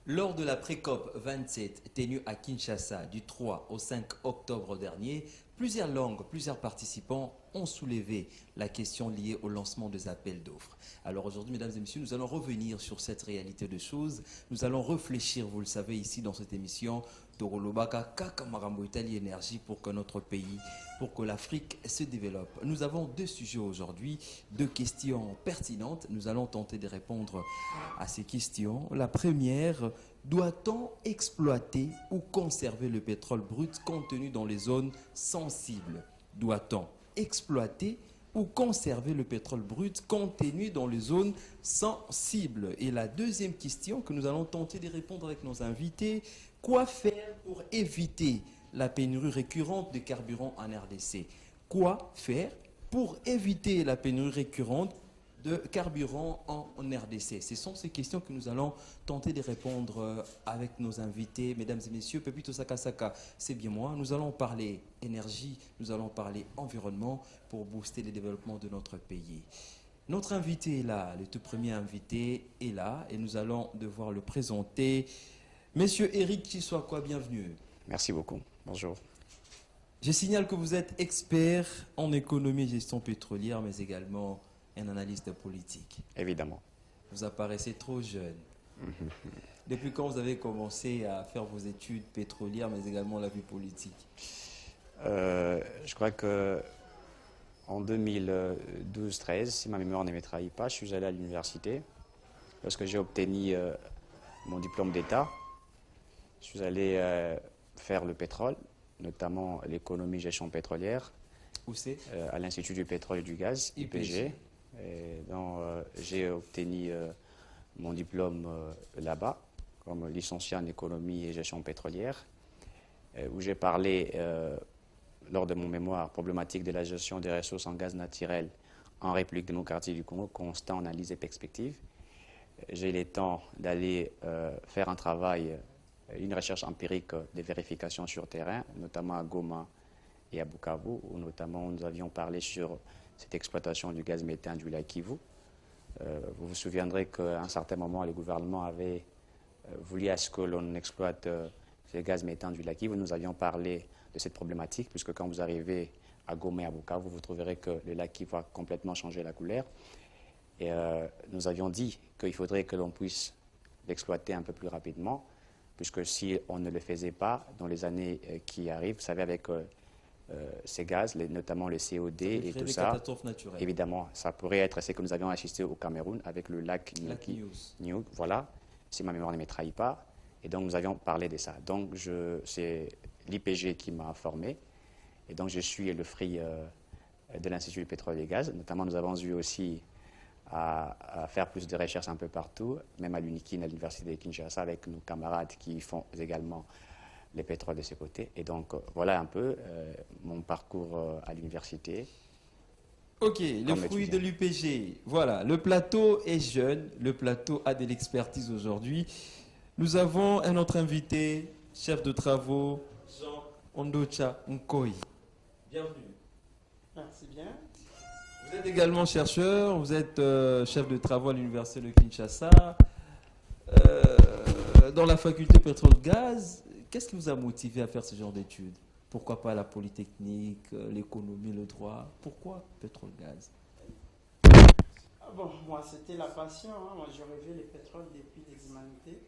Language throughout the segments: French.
Lors de la pré-COP 27 tenue à Kinshasa du 3 au 5 octobre dernier, plusieurs participants ont soulevé la question liée au lancement des appels d'offres. Alors aujourd'hui, mesdames et messieurs, nous allons revenir sur cette réalité de choses. Nous allons réfléchir, vous le savez, ici dans cette émission, Torolobaka, Kakamarambo Italie Énergie pour que notre pays, pour que l'Afrique se développe. Nous avons deux sujets aujourd'hui, deux questions pertinentes. Nous allons tenter de répondre à ces questions. La première, doit-on exploiter ou conserver le pétrole brut contenu dans les zones sensibles? Doit-on exploiter ou conserver le pétrole brut contenu dans les zones sensibles? Et la deuxième question que nous allons tenter de répondre avec nos invités, quoi faire pour éviter la pénurie récurrente de carburant en RDC? Quoi faire pour éviter la pénurie récurrente de carburant en RDC? Ce sont ces questions que nous allons tenter de répondre avec nos invités. Mesdames et messieurs, Pepito Sakasaka, c'est bien moi. Nous allons parler énergie, nous allons parler environnement pour booster le développement de notre pays. Notre invité est là, le tout premier invité est là et nous allons devoir le présenter. Monsieur Eric Chiswakwa, bienvenue. Merci beaucoup. Bonjour. Je signale que vous êtes expert en économie et gestion pétrolière, mais également un analyste politique. Évidemment. Vous apparaissez trop jeune. Depuis quand vous avez commencé à faire vos études pétrolières, mais également la vie politique? Je crois que en 2012-13, si ma mémoire ne me trahit pas, je suis allé à l'université. Lorsque j'ai obtenu mon diplôme d'État, je suis allé faire le pétrole, notamment l'économie gestion pétrolière. Où c'est? À l'Institut du pétrole et du gaz, IPG. Et donc, j'ai obtenu mon diplôme là-bas, comme licencié en économie et gestion pétrolière, où j'ai parlé, lors de mon mémoire, problématique de la gestion des ressources en gaz naturel en République démocratique du Congo, constat, analyse et perspective. J'ai eu le temps d'aller faire un travail, une recherche empirique de vérification sur terrain, notamment à Goma et à Bukavu, où notamment nous avions parlé sur cette exploitation du gaz méthane du lac Kivu. Vous vous souviendrez qu'à un certain moment, le gouvernement avait voulu à ce que l'on exploite ce gaz méthane du lac Kivu. Nous avions parlé de cette problématique, puisque quand vous arrivez à Goma et à Bukavu, vous trouverez que le lac Kivu va complètement changer la couleur. Et nous avions dit qu'il faudrait que l'on puisse l'exploiter un peu plus rapidement, puisque si on ne le faisait pas dans les années qui arrivent, vous savez, avec ces gaz, notamment le COD et tout ça, évidemment, ça pourrait être ce que nous avions assisté au Cameroun avec le lac Nyuk, voilà, si ma mémoire ne me trahit pas. Et donc, nous avions parlé de ça. Donc, c'est l'IPG qui m'a formé. Et donc, je suis le fruit de l'Institut du pétrole et du gaz. Notamment, nous avons eu aussi à faire plus de recherches un peu partout, même à l'UNIKIN, à l'Université de Kinshasa, avec nos camarades qui font également les pétroles de ce côté. Et donc, voilà un peu mon parcours à l'université. Ok, le fruit de l'UPG. Voilà, le plateau est jeune, le plateau a de l'expertise aujourd'hui. Nous avons un autre invité, chef de travaux, Jean Ondocha Nkoi. Bienvenue. Merci bien. Vous êtes également chercheur, vous êtes chef de travaux à l'Université de Kinshasa, dans la faculté pétrole-gaz. Qu'est-ce qui vous a motivé à faire ce genre d'études? Pourquoi pas la polytechnique, l'économie, le droit? Pourquoi pétrole-gaz? Bon, moi, c'était la passion. Moi, je rêvais le pétrole depuis les humanités.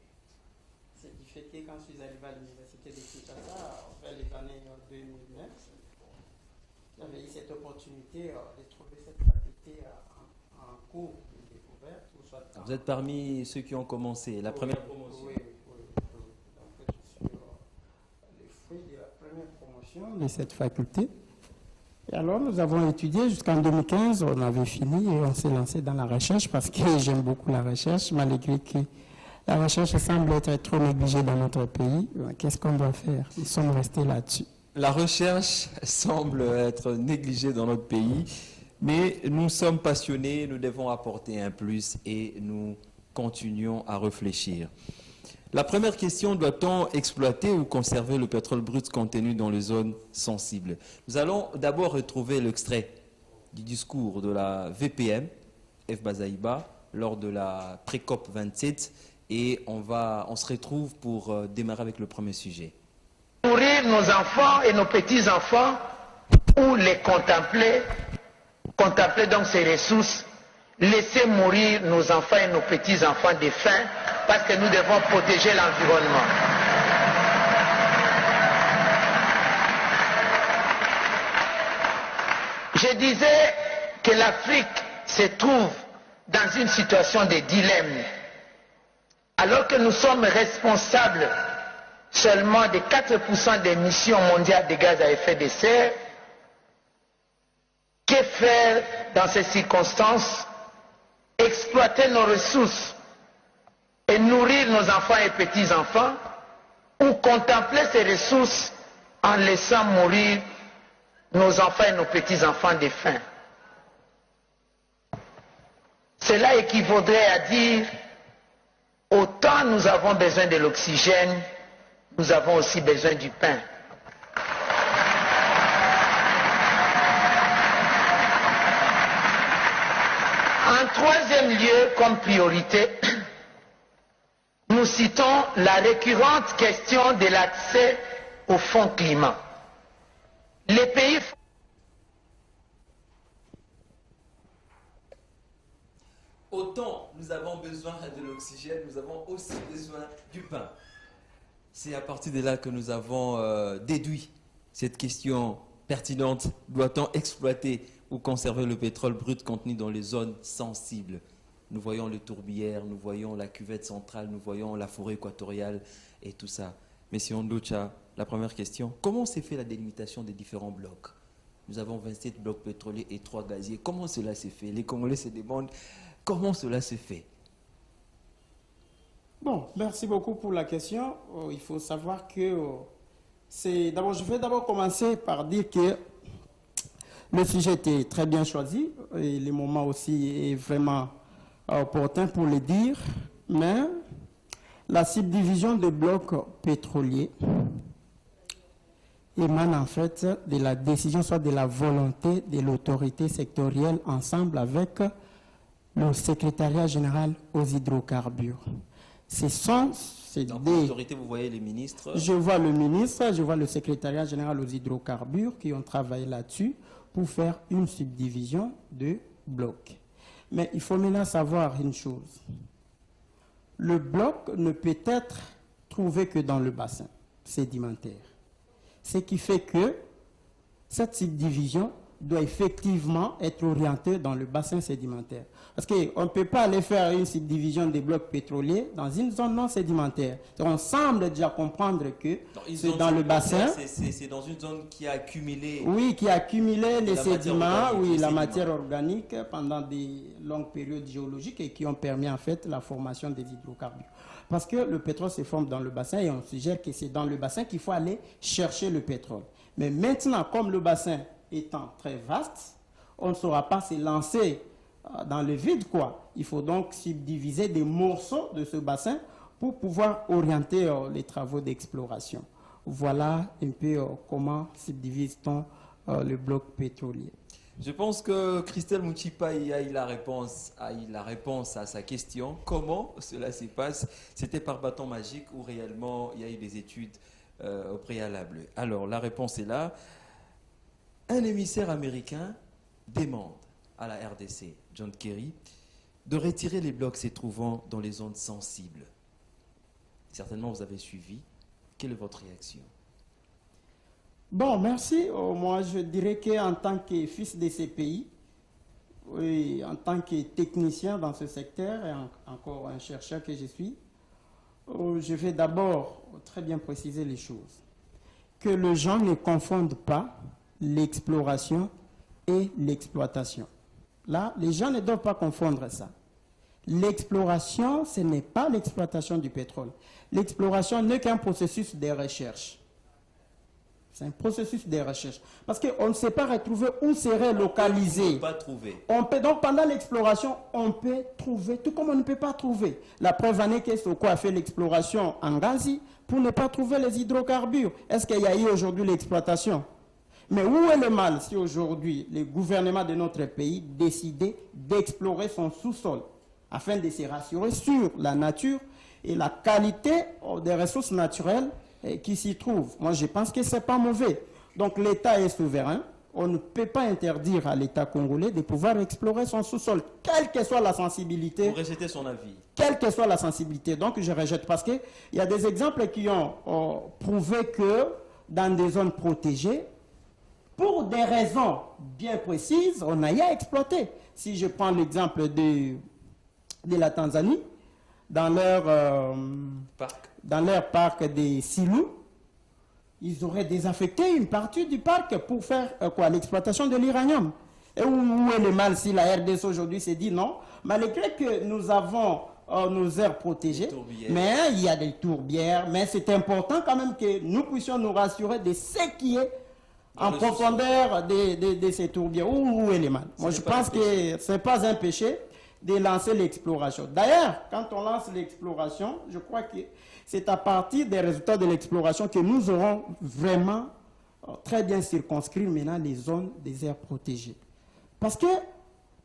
Ce qui fait que quand je suis arrivé à l'université de Kinshasa, vers les années 2009, j'avais eu cette opportunité de trouver cette faculté en cours de découverte. Vous êtes parmi ceux qui ont commencé la première promotion? Oui. Donc, je suis le fruit de la première promotion de cette faculté. Et alors, nous avons étudié jusqu'en 2015. On avait fini et on s'est lancé dans la recherche parce que j'aime beaucoup la recherche, malgré que la recherche semble être trop négligée dans notre pays. Qu'est-ce qu'on doit faire? Nous sommes restés là-dessus. La recherche semble être négligée dans notre pays, mais nous sommes passionnés, nous devons apporter un plus et nous continuons à réfléchir. La première question, doit-on exploiter ou conserver le pétrole brut contenu dans les zones sensibles? Nous allons d'abord retrouver l'extrait du discours de la VPM, F. Bazaïba, lors de la pré-COP 27 et on se retrouve pour démarrer avec le premier sujet. Nourrir nos enfants et nos petits-enfants ou les contempler donc ces ressources, laisser mourir nos enfants et nos petits-enfants de faim parce que nous devons protéger l'environnement. Je disais que l'Afrique se trouve dans une situation de dilemme. Alors que nous sommes responsables seulement de 4% des émissions mondiales de gaz à effet de serre, que faire dans ces circonstances? Exploiter nos ressources et nourrir nos enfants et petits-enfants, ou contempler ces ressources en laissant mourir nos enfants et nos petits-enfants de faim? Cela équivaudrait à dire, autant nous avons besoin de l'oxygène, nous avons aussi besoin du pain. En troisième lieu, comme priorité, nous citons la récurrente question de l'accès au fonds climat. Les pays... Autant nous avons besoin de l'oxygène, nous avons aussi besoin du pain. C'est à partir de là que nous avons déduit cette question pertinente. Doit-on exploiter ou conserver le pétrole brut contenu dans les zones sensibles? Nous voyons le tourbière, nous voyons la cuvette centrale, nous voyons la forêt équatoriale et tout ça. Monsieur Ondoucha, la première question, comment s'est fait la délimitation des différents blocs? Nous avons 27 blocs pétroliers et 3 gaziers. Comment cela s'est fait? Les Congolais se demandent comment cela se fait. Bon, merci beaucoup pour la question. Il faut savoir que je vais d'abord commencer par dire que le sujet était très bien choisi et le moment aussi est vraiment opportun pour le dire, mais la subdivision des blocs pétroliers émane en fait de la décision, soit de la volonté de l'autorité sectorielle ensemble avec le secrétariat général aux hydrocarbures. Dans l'autorité, vous voyez les ministres? Je vois le ministre, je vois le secrétariat général aux hydrocarbures qui ont travaillé là-dessus pour faire une subdivision de blocs. Mais il faut maintenant savoir une chose. Le bloc ne peut être trouvé que dans le bassin sédimentaire. Ce qui fait que cette subdivision doit effectivement être orientée dans le bassin sédimentaire. Parce qu'on ne peut pas aller faire une subdivision des blocs pétroliers dans une zone non sédimentaire. On semble déjà comprendre que c'est dans le bassin. C'est dans une zone qui a accumulé. Oui, qui a accumulé les sédiments, la matière organique pendant des longues périodes géologiques et qui ont permis en fait la formation des hydrocarbures. Parce que le pétrole se forme dans le bassin et on suggère que c'est dans le bassin qu'il faut aller chercher le pétrole. Mais maintenant, comme le bassin étant très vaste, on ne saura pas se lancer dans le vide, quoi. Il faut donc subdiviser des morceaux de ce bassin pour pouvoir orienter les travaux d'exploration. Voilà un peu comment subdivise-t-on le bloc pétrolier. Je pense que Christelle Mouchipa a eu la réponse à sa question. Comment cela se passe? C'était par bâton magique ou réellement il y a eu des études au préalable? Alors, la réponse est là. Un émissaire américain demande à la RDC, John Kerry, de retirer les blocs se trouvant dans les zones sensibles. Certainement, vous avez suivi. Quelle est votre réaction? Bon, merci. Moi, je dirais qu'en tant que fils de ces pays, oui, en tant que technicien dans ce secteur et encore un chercheur que je suis, je vais d'abord très bien préciser les choses. Que les gens ne confondent pas l'exploration et l'exploitation. Là, les gens ne doivent pas confondre ça. L'exploration, ce n'est pas l'exploitation du pétrole. L'exploration n'est qu'un processus de recherche. C'est un processus de recherche. Parce qu'on ne sait pas retrouver où serait localisé. On ne peut pas trouver. Donc, pendant l'exploration, on peut trouver, tout comme on ne peut pas trouver. La preuve en est que Soko a fait l'exploration en Gazi pour ne pas trouver les hydrocarbures. Est-ce qu'il y a eu aujourd'hui l'exploitation? Mais où est le mal si aujourd'hui le gouvernement de notre pays décidait d'explorer son sous-sol afin de se rassurer sur la nature et la qualité des ressources naturelles qui s'y trouvent. Moi, je pense que ce n'est pas mauvais. Donc, l'État est souverain. On ne peut pas interdire à l'État congolais de pouvoir explorer son sous-sol, quelle que soit la sensibilité. Vous rejetez son avis. Quelle que soit la sensibilité. Donc, je rejette parce qu'il y a des exemples qui ont prouvé que dans des zones protégées, pour des raisons bien précises, on a eu à exploiter. Si je prends l'exemple de la Tanzanie, dans leur parc des Silou, ils auraient désaffecté une partie du parc pour faire l'exploitation de l'uranium. Et où est le mal si la RDC aujourd'hui s'est dit non, malgré que nous avons nos aires protégées, mais il y a des tourbières, mais c'est important quand même que nous puissions nous rassurer de ce qui est en profondeur de ces tourbières. Où est le mal? Moi, je pense que ce n'est pas un péché de lancer l'exploration. D'ailleurs, quand on lance l'exploration, je crois que c'est à partir des résultats de l'exploration que nous aurons vraiment très bien circonscrit maintenant les zones des aires protégées. Parce que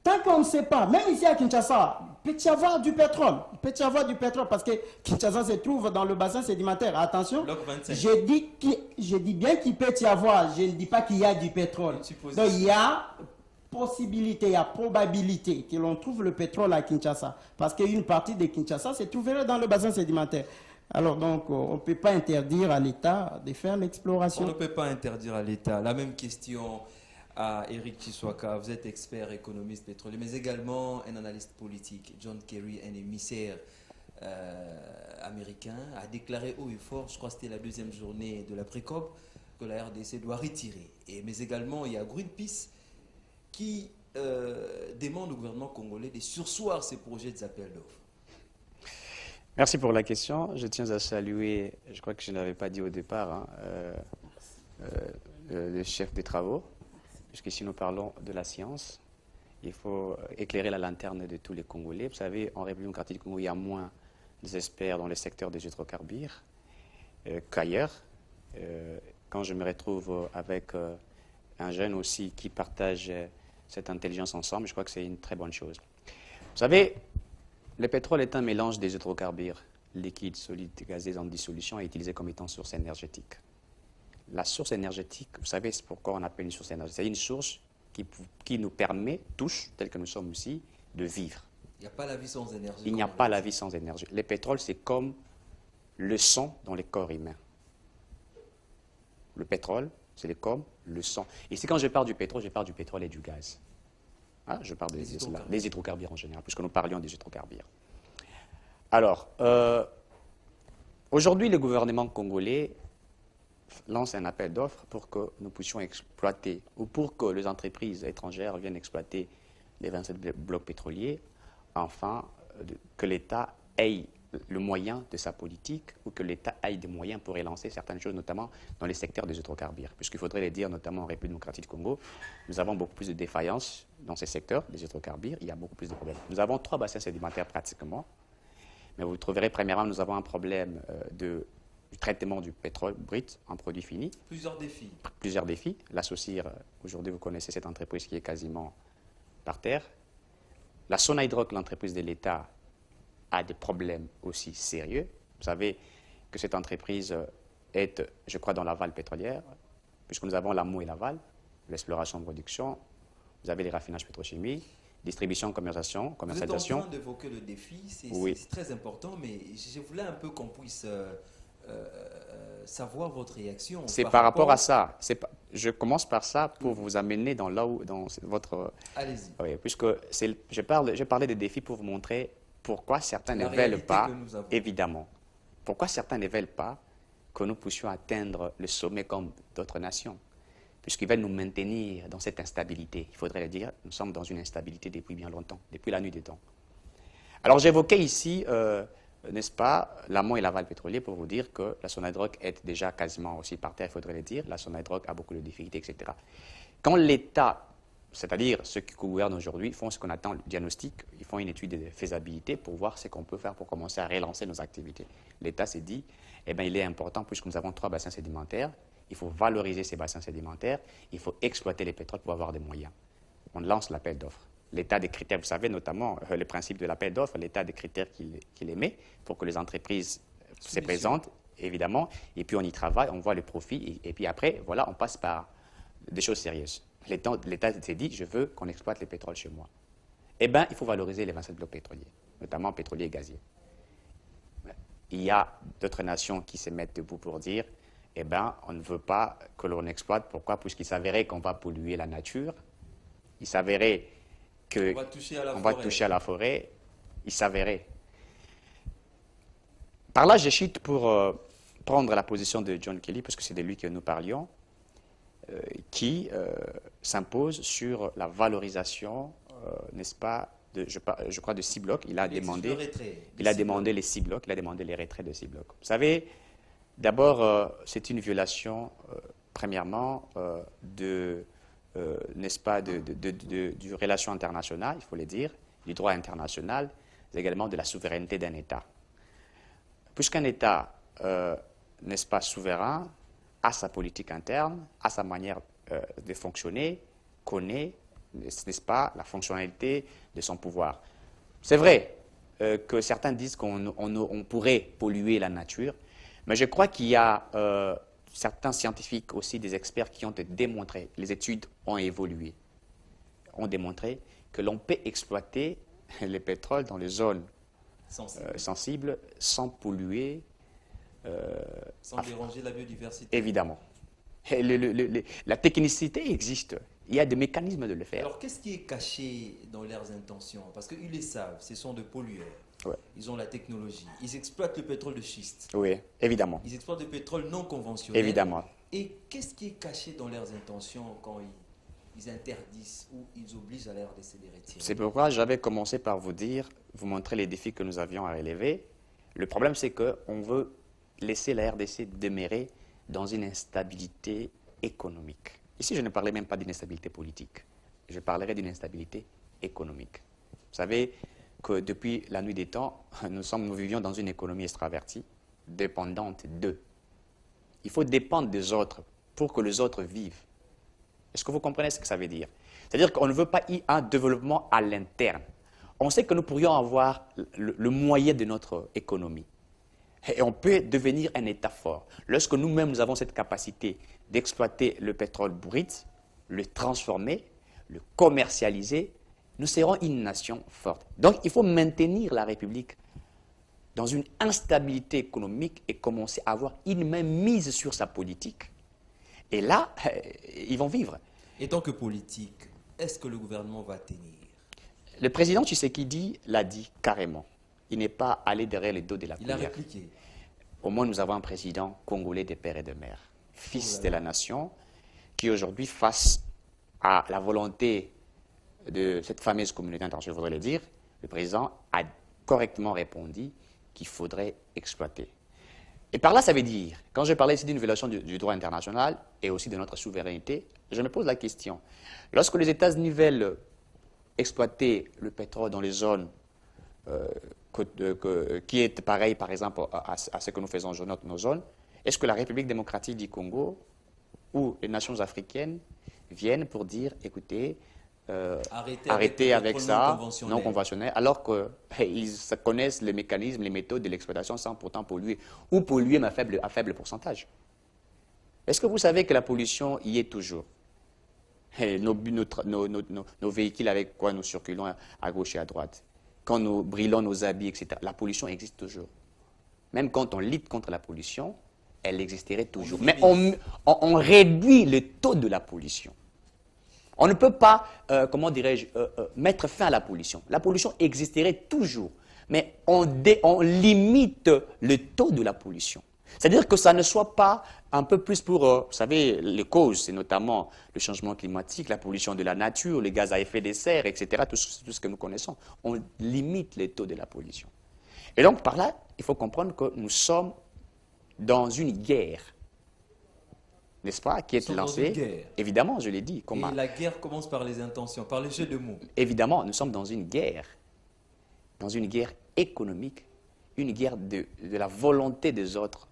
tant qu'on ne sait pas, même ici à Kinshasa, il peut y avoir du pétrole. Il peut y avoir du pétrole parce que Kinshasa se trouve dans le bassin sédimentaire. Attention, je dis bien qu'il peut y avoir, je ne dis pas qu'il y a du pétrole. Donc il y a possibilité, il y a probabilité que l'on trouve le pétrole à Kinshasa. Parce qu'une partie de Kinshasa se trouverait dans le bassin sédimentaire. Alors donc, on ne peut pas interdire à l'État de faire l'exploration. On ne peut pas interdire à l'État. La même question à Eric Chiswaka. Vous êtes expert économiste pétrolier, mais également un analyste politique. John Kerry, un émissaire américain, a déclaré haut et fort, je crois que c'était la deuxième journée de la pré-COP, que la RDC doit retirer. Mais également, il y a Greenpeace qui demande au gouvernement congolais de surseoir ces projets d'appel d'offres. Merci pour la question. Je tiens à saluer, je crois que je n'avais pas dit au départ, le chef des travaux, puisqu'ici nous parlons de la science. Il faut éclairer la lanterne de tous les Congolais. Vous savez, en République démocratique du Congo, il y a moins d'experts dans le secteur des hydrocarbures qu'ailleurs. Quand je me retrouve avec un jeune aussi qui partage cette intelligence ensemble, je crois que c'est une très bonne chose. Vous savez, le pétrole est un mélange des hydrocarbures liquides, solides, gazés en dissolution et utilisé comme étant source énergétique. La source énergétique, vous savez, c'est pourquoi on appelle une source énergétique. C'est une source qui nous permet, tous, tels que nous sommes ici, de vivre. Il n'y a pas la vie sans énergie. Il n'y a pas la vie sans énergie. Le pétrole, c'est comme le sang dans les corps humains. Le pétrole, c'est comme le sang. Ici, quand je parle du pétrole, je parle du pétrole et du gaz. Hein, je parle des hydrocarbures en général, puisque nous parlions des hydrocarbures. Alors, aujourd'hui, le gouvernement congolais lance un appel d'offres pour que nous puissions exploiter, ou pour que les entreprises étrangères viennent exploiter les 27 blocs pétroliers, enfin, que l'État ait le moyen de sa politique, ou que l'État ait des moyens pour relancer certaines choses, notamment dans les secteurs des hydrocarbures. Puisqu'il faudrait le dire, notamment en République démocratique du Congo, nous avons beaucoup plus de défaillances dans ces secteurs des hydrocarbures, il y a beaucoup plus de problèmes. Nous avons 3 bassins sédimentaires pratiquement, mais vous trouverez, premièrement, nous avons un problème du traitement du pétrole brut en produit fini. Plusieurs défis. Plusieurs défis. La Saucire, aujourd'hui, vous connaissez cette entreprise qui est quasiment par terre. La Sonaidroc, l'entreprise de l'État, a des problèmes aussi sérieux. Vous savez que cette entreprise est, je crois, dans l'aval pétrolière, puisque nous avons l'amont et l'aval, l'exploration de production, vous avez les raffinages pétrochimiques, distribution, commercialisation. Vous êtes en train d'évoquer le défi, c'est très important, mais je voulais un peu qu'on puisse savoir votre réaction. C'est par rapport à ça. Je commence par ça pour vous amener dans votre... Allez-y. Oui, puisque je parlais des défis pour vous montrer pourquoi certains ne veulent pas, évidemment, pourquoi certains ne veulent pas que nous puissions atteindre le sommet comme d'autres nations, puisqu'ils veulent nous maintenir dans cette instabilité. Il faudrait le dire, nous sommes dans une instabilité depuis bien longtemps, depuis la nuit des temps. Alors j'évoquais ici, n'est-ce pas, l'amont et l'aval pétrolier pour vous dire que la Sonaidroc est déjà quasiment aussi par terre, il faudrait le dire. La Sonaidroc a beaucoup de difficultés, etc. Quand l'État, c'est-à-dire ceux qui gouvernent aujourd'hui, font ce qu'on attend, le diagnostic, ils font une étude de faisabilité pour voir ce qu'on peut faire pour commencer à relancer nos activités. L'État s'est dit, eh bien, il est important, puisque nous avons 3 bassins sédimentaires, il faut valoriser ces bassins sédimentaires, il faut exploiter les pétroles pour avoir des moyens. On lance l'appel d'offres. l'état des critères, vous savez, notamment le principe de l'appel d'offres, l'état des critères qu'il émet pour que les entreprises se présentent, évidemment, et puis on y travaille, on voit le profit, et puis après, voilà, on passe par des choses sérieuses. L'État s'est dit, je veux qu'on exploite le pétrole chez moi. Eh bien, il faut valoriser les 27 blocs pétroliers, notamment pétroliers et gaziers. Il y a d'autres nations qui se mettent debout pour dire, eh bien, on ne veut pas que l'on exploite. Pourquoi? Puisqu'il s'avérait qu'on va polluer la nature. Il s'avérait qu'on va toucher à la forêt. Il s'avérait. Par là, je chute pour prendre la position de John Kelly, parce que c'est de lui que nous parlions, qui s'impose sur la valorisation, n'est-ce pas, je crois de 6 blocs. Il a demandé les 6 blocs, il a demandé les retraits de 6 blocs. Vous savez, d'abord, c'est une violation, premièrement, n'est-ce pas, du relation internationale, il faut le dire, du droit international, mais également de la souveraineté d'un État. Puisqu'un État, n'est-ce pas, souverain, a sa politique interne, a sa manière de fonctionner, connaît, n'est-ce pas, la fonctionnalité de son pouvoir. C'est vrai que certains disent qu'on pourrait polluer la nature, mais je crois qu'il y a certains scientifiques aussi, des experts qui ont démontré, les études ont évolué, ont démontré que l'on peut exploiter le pétrole dans les zones sensibles sans polluer. Sans déranger la biodiversité. Évidemment. La technicité existe. Il y a des mécanismes de le faire. Alors, qu'est-ce qui est caché dans leurs intentions? Parce qu'ils le savent, ce sont des pollueurs. Ouais. Ils ont la technologie. Ils exploitent le pétrole de schiste. Oui, évidemment. Ils exploitent le pétrole non conventionnel. Évidemment. Et qu'est-ce qui est caché dans leurs intentions quand ils interdisent ou ils obligent à la RDC de retirer? C'est pourquoi j'avais commencé par vous montrer les défis que nous avions à relever. Le problème, c'est qu'on veut laisser la RDC demeurer dans une instabilité économique. Ici, je ne parlais même pas d'une instabilité politique. Je parlerai d'une instabilité économique. Vous savez que depuis la nuit des temps, nous vivions dans une économie extravertie, dépendante d'eux. Il faut dépendre des autres pour que les autres vivent. Est-ce que vous comprenez ce que ça veut dire? C'est-à-dire qu'on ne veut pas un développement à l'interne. On sait que nous pourrions avoir le moyen de notre économie. Et on peut devenir un État fort. Lorsque nous-mêmes, nous avons cette capacité d'exploiter le pétrole brut, le transformer, le commercialiser, nous serons une nation forte. Donc, il faut maintenir la République dans une instabilité économique et commencer à avoir une main mise sur sa politique. Et là, ils vont vivre. Et tant que politique, est-ce que le gouvernement va tenir? Le président Tshisekedi l'a dit carrément. Il n'est pas allé derrière le dos de la Il cuillère. a répliqué. Au moins, nous avons un président congolais de père et de mère, fils de la nation, qui aujourd'hui, face à la volonté de cette fameuse communauté internationale, je voudrais le dire, le président a correctement répondu qu'il faudrait exploiter. Et par là, ça veut dire, quand je parlais ici d'une violation du droit international et aussi de notre souveraineté, je me pose la question, lorsque les États-Unis veulent exploiter le pétrole dans les zones qui est pareil, par exemple, à ce que nous faisons dans nos zones, est-ce que la République démocratique du Congo ou les nations africaines viennent pour dire, écoutez, arrêtez avec ça, non conventionnel, alors qu'ils connaissent les mécanismes, les méthodes de l'exploitation sans pourtant polluer, ou polluer mais à faible pourcentage. Est-ce que vous savez que la pollution y est toujours? Nos véhicules avec quoi nous circulons à gauche et à droite, quand nous brûlons nos habits, etc., la pollution existe toujours. Même quand on lutte contre la pollution, elle existerait toujours. Mais on réduit le taux de la pollution. On ne peut pas, comment dirais-je, mettre fin à la pollution. La pollution existerait toujours, mais on limite le taux de la pollution. C'est-à-dire que ça ne soit pas un peu plus pour, vous savez, les causes, c'est notamment le changement climatique, la pollution de la nature, les gaz à effet de serre, etc., tout ce que nous connaissons. On limite le taux de la pollution. Et donc, par là, il faut comprendre que nous sommes dans une guerre, n'est-ce pas, qui est lancée. Évidemment, je l'ai dit. Et la guerre commence par les intentions, par les jeux de mots. Évidemment, nous sommes dans une guerre économique, une guerre de la volonté des autres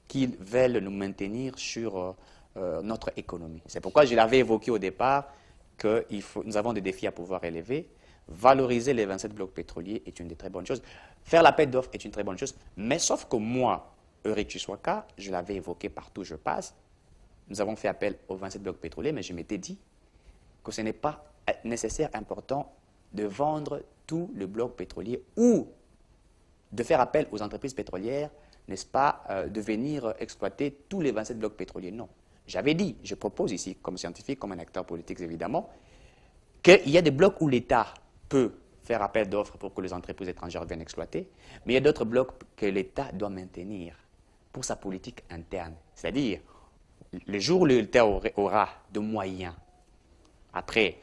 qui veulent nous maintenir sur notre économie. C'est pourquoi je l'avais évoqué au départ que nous avons des défis à pouvoir relever. valoriser les 27 blocs pétroliers est une des très bonnes choses. Faire l'appel d'offres est une très bonne chose. Mais sauf que moi, Eurik Chiswaka, je l'avais évoqué partout où je passe, nous avons fait appel aux 27 blocs pétroliers, mais je m'étais dit que ce n'est pas nécessaire, important de vendre tout le bloc pétrolier ou de faire appel aux entreprises pétrolières, n'est-ce pas, de venir exploiter tous les 27 blocs pétroliers. Non. J'avais dit, je propose ici, comme scientifique, comme un acteur politique évidemment, qu'il y a des blocs où l'État peut faire appel d'offres pour que les entreprises étrangères viennent exploiter, mais il y a d'autres blocs que l'État doit maintenir pour sa politique interne. C'est-à-dire, le jour où l'État aura de moyens, après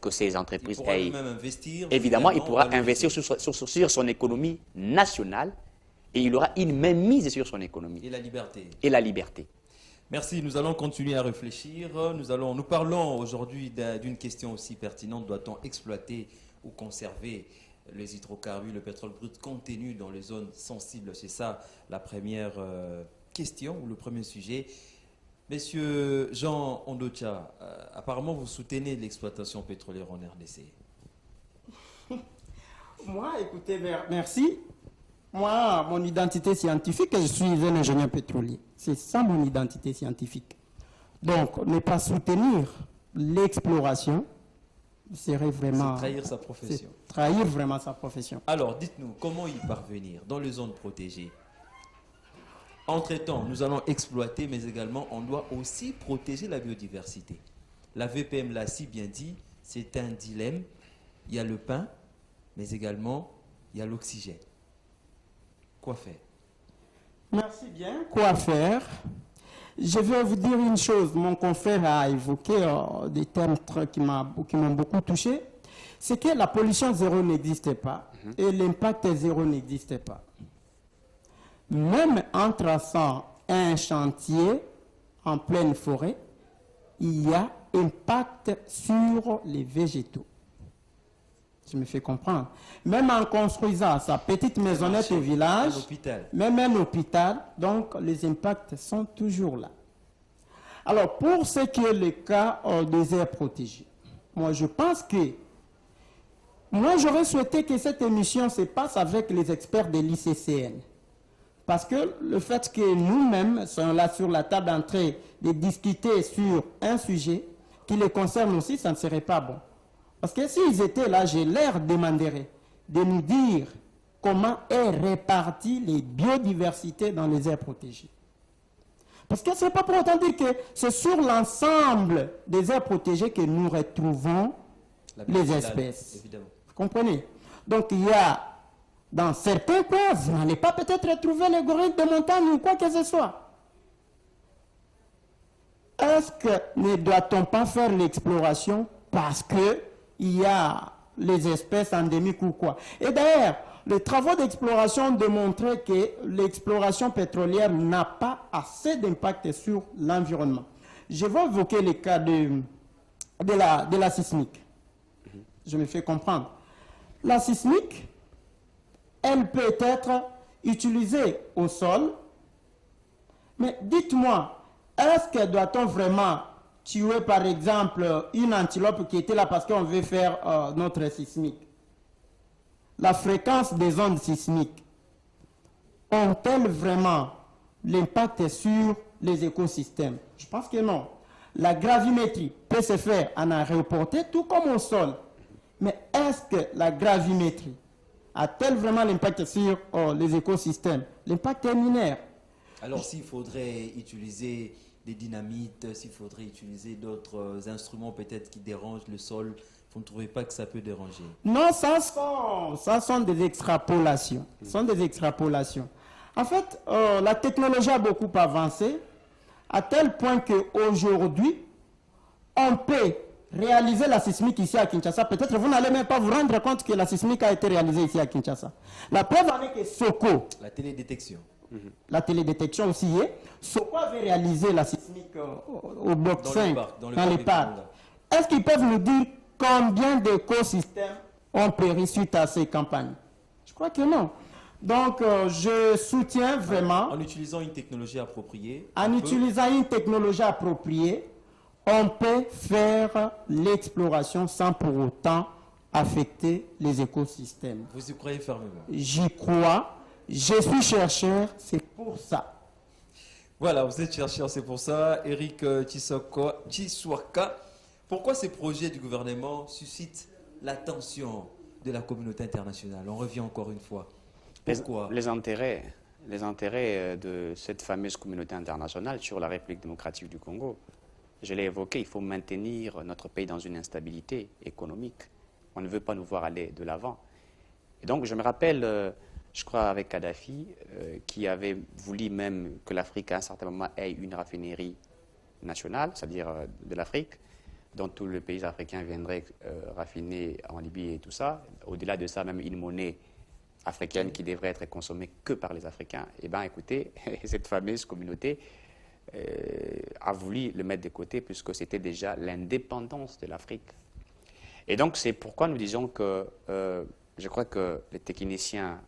que ces entreprises aient... Il pourra même investir. Évidemment, il pourra investir sur son économie nationale et il aura une mainmise sur son économie. Et la liberté. Et la liberté. Merci, nous allons continuer à réfléchir. Nous parlons aujourd'hui d'une question aussi pertinente. Doit-on exploiter ou conserver les hydrocarbures, le pétrole brut contenu dans les zones sensibles? C'est ça la première question ou le premier sujet. Monsieur Jean Ondocha, apparemment vous soutenez l'exploitation pétrolière en RDC. Moi, écoutez, merci. Moi, mon identité scientifique, je suis un ingénieur pétrolier. C'est ça mon identité scientifique. Donc, ne pas soutenir l'exploration serait vraiment... C'est trahir sa profession. Trahir vraiment sa profession. Alors, dites-nous, comment y parvenir dans les zones protégées? Entre-temps, nous allons exploiter, mais également, on doit aussi protéger la biodiversité. La VPM l'a si bien dit, c'est un dilemme. Il y a le pain, mais également, il y a l'oxygène. Quoi faire? Merci bien. Quoi faire? Je vais vous dire une chose. Mon confrère a évoqué des termes qui m'ont beaucoup touché. C'est que la pollution zéro n'existe pas et l'impact zéro n'existe pas. Même en traçant un chantier en pleine forêt, il y a impact sur les végétaux. Je me fais comprendre. Même en construisant sa petite maisonnette au village, même un hôpital, donc les impacts sont toujours là. Alors, pour ce qui est le cas des aires protégées, moi je pense que j'aurais souhaité que cette émission se passe avec les experts de l'ICCN. Parce que le fait que nous-mêmes soyons là sur la table en train de discuter sur un sujet qui les concerne aussi, ça ne serait pas bon. Parce que s'ils étaient là, je leur demanderais de nous dire comment est répartie les biodiversités dans les aires protégées. Parce que ce n'est pas pour autant dire que c'est sur l'ensemble des aires protégées que nous retrouvons les espèces. Évidemment. Vous comprenez? Donc il y a, dans certains coins, vous n'allez pas peut-être retrouver les gorilles de montagne ou quoi que ce soit. Est-ce que ne doit-on pas faire l'exploration parce que il y a les espèces endémiques ou quoi? Et d'ailleurs, les travaux d'exploration démontraient que l'exploration pétrolière n'a pas assez d'impact sur l'environnement. Je vais évoquer le cas de la sismique. Je me fais comprendre. La sismique, elle peut être utilisée au sol, mais dites-moi, est-ce que doit-on vraiment tuer par exemple une antilope qui était là parce qu'on veut faire notre sismique? La fréquence des ondes sismiques ont-elles vraiment l'impact sur les écosystèmes? Je pense que non. La gravimétrie peut se faire en aéroporté tout comme au sol. Mais est-ce que la gravimétrie a-t-elle vraiment l'impact sur les écosystèmes? L'impact est mineur. Alors s'il faudrait utiliser des dynamites, s'il faudrait utiliser d'autres instruments peut-être qui dérangent le sol, vous ne trouvez pas que ça peut déranger? Non, ça sont des extrapolations. Ce sont des extrapolations. En fait, la technologie a beaucoup avancé, à tel point qu'aujourd'hui, on peut réaliser la sismique ici à Kinshasa. Peut-être vous n'allez même pas vous rendre compte que la sismique a été réalisée ici à Kinshasa. La preuve en est que Soko, la télédétection. La télédétection aussi est. Soko avait réalisé la sismique au bloc 5, dans les parcs. Est-ce qu'ils peuvent nous dire combien d'écosystèmes ont péri suite à ces campagnes? Je crois que non. Donc, je soutiens vraiment... En utilisant une technologie appropriée... on peut faire l'exploration sans pour autant affecter les écosystèmes. Vous y croyez fermement? J'y crois, je suis chercheur, c'est pour ça. Voilà, vous êtes chercheur, c'est pour ça. Eric Chiswaka, pourquoi ces projets du gouvernement suscitent l'attention de la communauté internationale? On revient encore une fois. Pourquoi? Les intérêts de cette fameuse communauté internationale sur la République démocratique du Congo. Je l'ai évoqué, il faut maintenir notre pays dans une instabilité économique. On ne veut pas nous voir aller de l'avant. Et donc, je me rappelle, je crois avec Kadhafi, qui avait voulu même que l'Afrique, à un certain moment, ait une raffinerie nationale, c'est-à-dire de l'Afrique, dont tous les pays africains viendraient raffiner en Libye et tout ça. Au-delà de ça, même une monnaie africaine qui devrait être consommée que par les Africains. Eh bien, écoutez, cette fameuse communauté a voulu le mettre de côté puisque c'était déjà l'indépendance de l'Afrique. Et donc, c'est pourquoi nous disons que je crois que les techniciens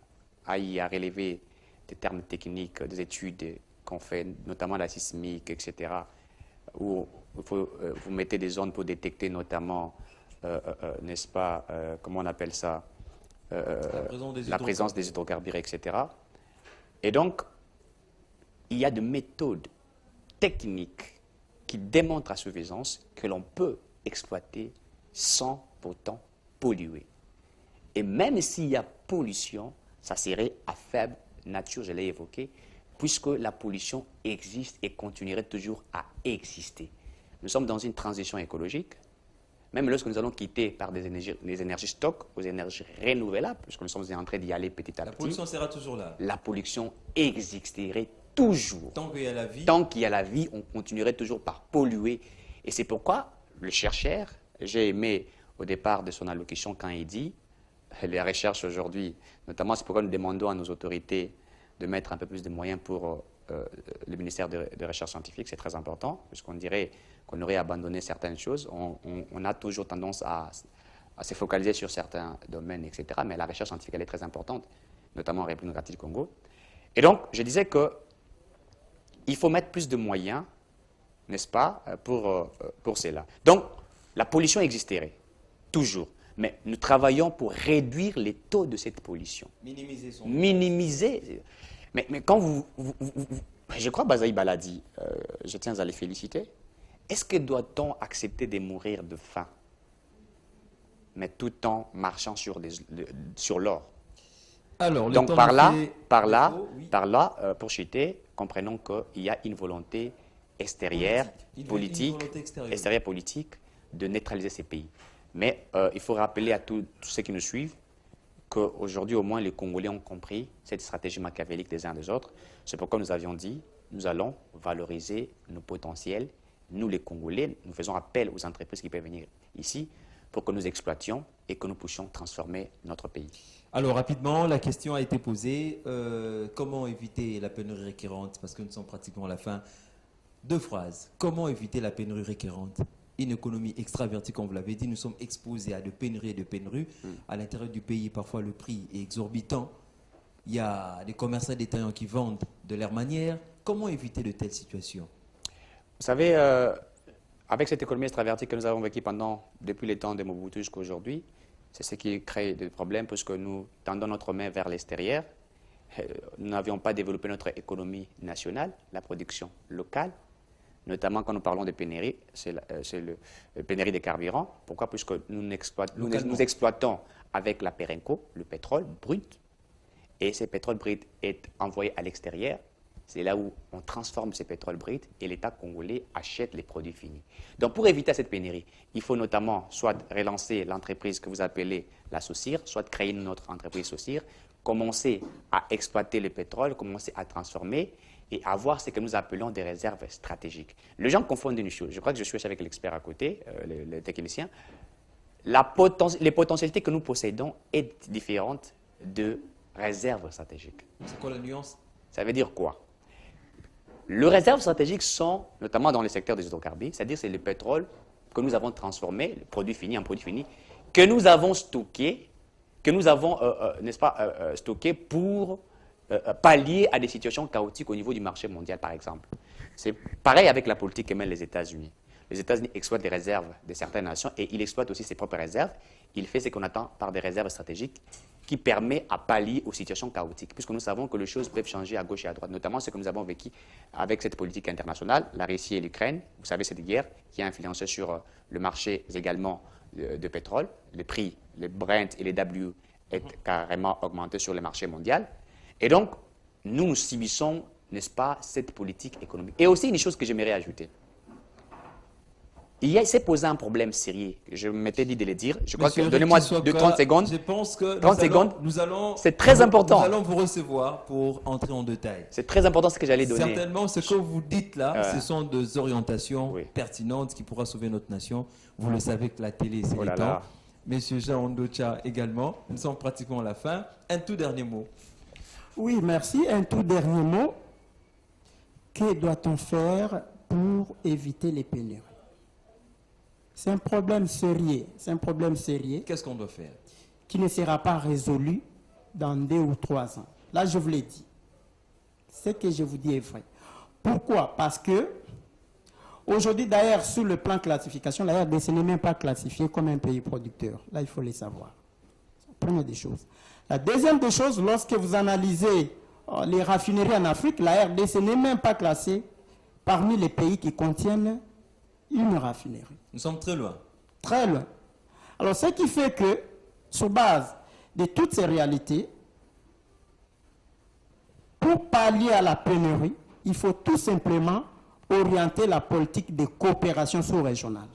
aillent à relever des termes techniques, des études qu'on fait, notamment la sismique, etc., où vous mettez des zones pour détecter notamment, n'est-ce pas, comment on appelle ça, la présence des hydrocarbures, etc. Et donc, il y a des méthodes techniques qui démontrent à suffisance que l'on peut exploiter sans pourtant polluer. Et même s'il y a pollution, ça serait à faible nature, je l'ai évoqué, puisque la pollution existe et continuerait toujours à exister. Nous sommes dans une transition écologique. Même lorsque nous allons quitter par les énergies stocks aux énergies renouvelables, puisque nous sommes en train d'y aller petit à petit. La pollution sera toujours là. La pollution existerait toujours. Tant qu'il y a la vie. Tant qu'il y a la vie, on continuerait toujours par polluer. Et c'est pourquoi le chercheur, j'ai aimé au départ de son allocution quand il dit, les recherches aujourd'hui, notamment c'est pourquoi nous demandons à nos autorités de mettre un peu plus de moyens pour le ministère de Recherche scientifique, c'est très important, puisqu'on dirait qu'on aurait abandonné certaines choses. On a toujours tendance à se focaliser sur certains domaines, etc. Mais la recherche scientifique, elle est très importante, notamment en République démocratique du Congo. Et donc, je disais qu'il faut mettre plus de moyens, n'est-ce pas, pour cela. Donc, la pollution existerait, toujours. Mais nous travaillons pour réduire les taux de cette pollution. Minimiser son... Minimiser. Mais quand je crois que Bazaï Baladi, je tiens à les féliciter, est-ce que doit-on accepter de mourir de faim, mais tout en marchant sur l'or? Alors, donc par là, pour chuter, comprenons qu'il y a une volonté extérieure, politique, de neutraliser ces pays. Mais il faut rappeler à tous ceux qui nous suivent qu'aujourd'hui, au moins, les Congolais ont compris cette stratégie machiavélique des uns des autres. C'est pourquoi nous avions dit, nous allons valoriser nos potentiels. Nous, les Congolais, nous faisons appel aux entreprises qui peuvent venir ici pour que nous exploitions et que nous puissions transformer notre pays. Alors, rapidement, la question a été posée. Comment éviter la pénurie récurrente? Parce que nous sommes pratiquement à la fin. 2 phrases. Comment éviter la pénurie récurrente? Une économie extravertie, comme vous l'avez dit, nous sommes exposés à de pénuries et de pénuries. À l'intérieur du pays, parfois le prix est exorbitant. Il y a des commerçants détaillants qui vendent de leur manière. Comment éviter de telles situations? Vous savez, avec cette économie extravertie que nous avons vécue depuis les temps de Mobutu jusqu'à aujourd'hui, c'est ce qui crée des problèmes puisque nous tendons notre main vers l'extérieur. Nous n'avions pas développé notre économie nationale, la production locale. Notamment quand nous parlons de pénurie, c'est le pénurie des carburants. Pourquoi? Puisque nous exploitons avec la Perenco le pétrole brut, et ce pétrole brut est envoyé à l'extérieur. C'est là où on transforme ce pétrole brut et l'État congolais achète les produits finis. Donc pour éviter cette pénurie, il faut notamment soit relancer l'entreprise que vous appelez la SOCIR, soit créer une autre entreprise SOCIR, commencer à exploiter le pétrole, commencer à transformer et avoir ce que nous appelons des réserves stratégiques. Les gens confondent une chose. Je crois que je suis aussi avec l'expert à côté, le technicien. Les potentialités que nous possédons est différente de réserves stratégiques. C'est quoi la nuance? Ça veut dire quoi? Les réserves stratégiques sont, notamment dans le secteur des hydrocarbures, c'est-à-dire c'est le pétrole que nous avons transformé, le produit fini en produit fini, que nous avons stocké, n'est-ce pas, stocké pour pallier à des situations chaotiques au niveau du marché mondial, par exemple. C'est pareil avec la politique que mènent les États-Unis. Les États-Unis exploitent les réserves de certaines nations et ils exploitent aussi ses propres réserves il fait ce qu'on attend par des réserves stratégiques qui permet à pallier aux situations chaotiques, puisque nous savons que les choses peuvent changer à gauche et à droite, notamment ce que nous avons vécu avec cette politique internationale, la Russie et l'Ukraine. Vous savez, cette guerre qui a influencé sur le marché également de pétrole. Les prix, les Brent et les W est carrément augmenté sur le marché mondial. Et donc, nous subissons, n'est-ce pas, cette politique économique. Et aussi, une chose que j'aimerais ajouter. Il s'est posé un problème sérieux. Je m'étais dit de le dire. Je crois que, donnez-moi 30 secondes. Je pense que 30 secondes. C'est très important. Nous allons vous recevoir pour entrer en détail. C'est très important ce que j'allais donner. Certainement, ce que vous dites là, ce sont des orientations Oui. pertinentes qui pourront sauver notre nation. Vous le savez que la télé, c'est Oh les là temps. là. Monsieur Jean Ondocha également. Nous sommes pratiquement à la fin. Un tout dernier mot. Oui, merci. Un tout dernier mot. Que doit-on faire pour éviter les pénuries? C'est un problème sérieux. C'est un problème sérieux Qu'est-ce qu'on doit faire? qui ne sera pas résolu dans 2 ou 3 ans. Là, je vous l'ai dit. Ce que je vous dis est vrai. Pourquoi? Parce que, aujourd'hui, d'ailleurs, sur le plan classification, la RDC n'est même pas classifiée comme un pays producteur. Là, il faut le savoir. C'est la première des choses. La deuxième des choses, lorsque vous analysez les raffineries en Afrique, la RDC n'est même pas classée parmi les pays qui contiennent une raffinerie. Nous sommes très loin. Très loin. Alors, ce qui fait que, sur base de toutes ces réalités, pour pallier à la pénurie, il faut tout simplement orienter la politique de coopération sous-régionale.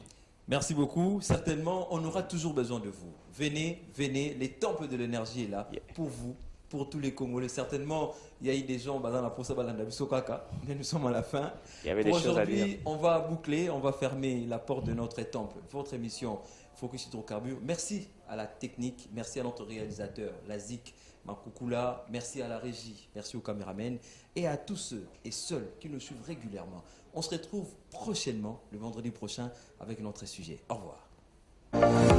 Merci beaucoup. Certainement, on aura toujours besoin de vous. Venez, venez. Les temples de l'énergie est là pour vous, pour tous les Congolais. Certainement, il y a eu des gens dans la Posa Balanda Bissokaka, mais nous sommes à la fin. Il y avait des choses à dire. Aujourd'hui, on va boucler, on va fermer la porte de notre temple. Votre émission Focus Hydrocarbures. Merci à la technique, merci à notre réalisateur, Lazik Makoukoula, merci à la régie, merci aux caméramens et à tous ceux et celles qui nous suivent régulièrement. On se retrouve prochainement, le vendredi prochain, avec notre sujet. Au revoir.